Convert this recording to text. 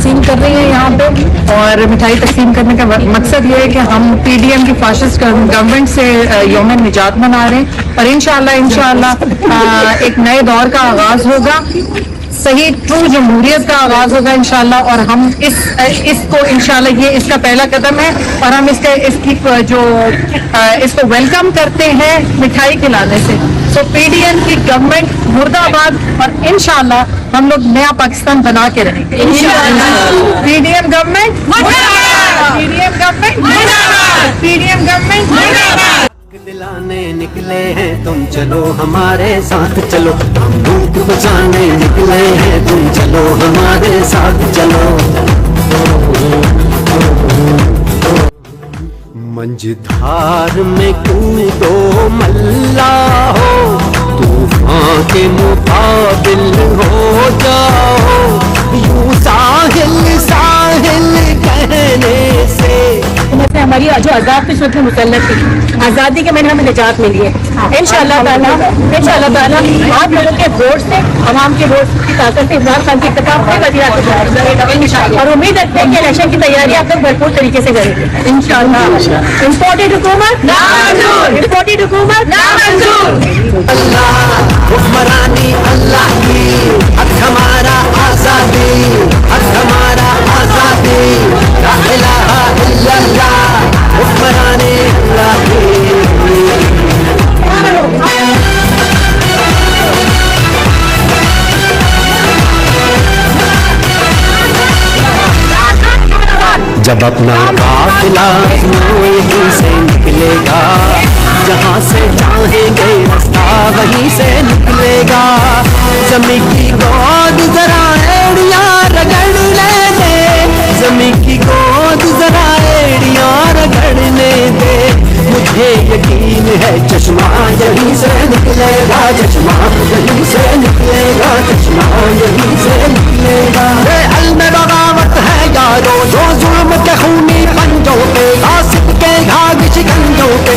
तकसीम कर रही हैं यहाँ पे, और मिठाई तकसीम करने का मकसद ये है कि हम PDM की फाशिस्ट गवर्नमेंट से यौम निजात मना रहे हैं, और इंशाअल्लाह एक नए दौर का आगाज होगा, सही ट्रू जमहूरियत का आगाज होगा इंशाअल्लाह। और हम इसको इंशाअल्लाह ये इसका पहला कदम है, और हम इसको वेलकम करते हैं मिठाई खिलाने से। सो PDM की गवर्नमेंट मुर्दाबाद, और इंशाअल्लाह हम लोग नया पाकिस्तान बना के रहेंगे इंशाअल्लाह। PDM गवर्नमेंट मुर्दाबाद, PDM गवर्नमेंट मुर्दाबाद, PDM गवर्नमेंट मुर्दाबाद। दिलाने निकले हैं तुम चलो हमारे साथ चलो, हम मुल्क बचाने निकले हैं तुम चलो हमारे साथ चलो। मंझधार में कूदो मल्ला हो, तूफान के मुकाबिल हो जाओ, यूं साहिल साहिल कहने से हमारी जो आज़ाद किस्मत में मुसल्लत थी, आज़ादी के मैंने हमें निजात मिली है इंशाअल्लाह ताला। आप लोगों के वोट से, आवाम के वोट की ताकत से इमरान खान की इख्तिताम कई वज़ीर आज़म जाएगा, और उम्मीद रखते हैं कि इलेक्शन की तैयारी आप लोग भरपूर तरीके से करेंगे इंशाअल्लाह। इम्पोर्टेड हुकूमत ना मंजूर, इम्पोर्टेड हुकूमत ना मंजूर। अल्लाह हुक्मरानी अल्लाह की, हक हमारा आज़ादी, हक हमारा आज़ादी, ला इलाहा इल्लल्लाह हुक्मरानी अल्लाह की। जब अपना काफिला यहीं से निकलेगा, जहाँ से चाहेंगे रास्ता वहीं से निकलेगा, ज़मीं की गोद जरा एड़ियाँ रगड़ने दे, ज़मीं की गोद जरा एड़ियाँ रगड़ने दे, मुझे यकीन है चश्मा यहीं से निकलेगा, चश्मा यहीं से निकलेगा, चश्मा यहीं से निकलेगा। अलम बगावत है यारो जो जुल्म के खूनी पंजों पे, कासिब के घाघ शिकंजों पे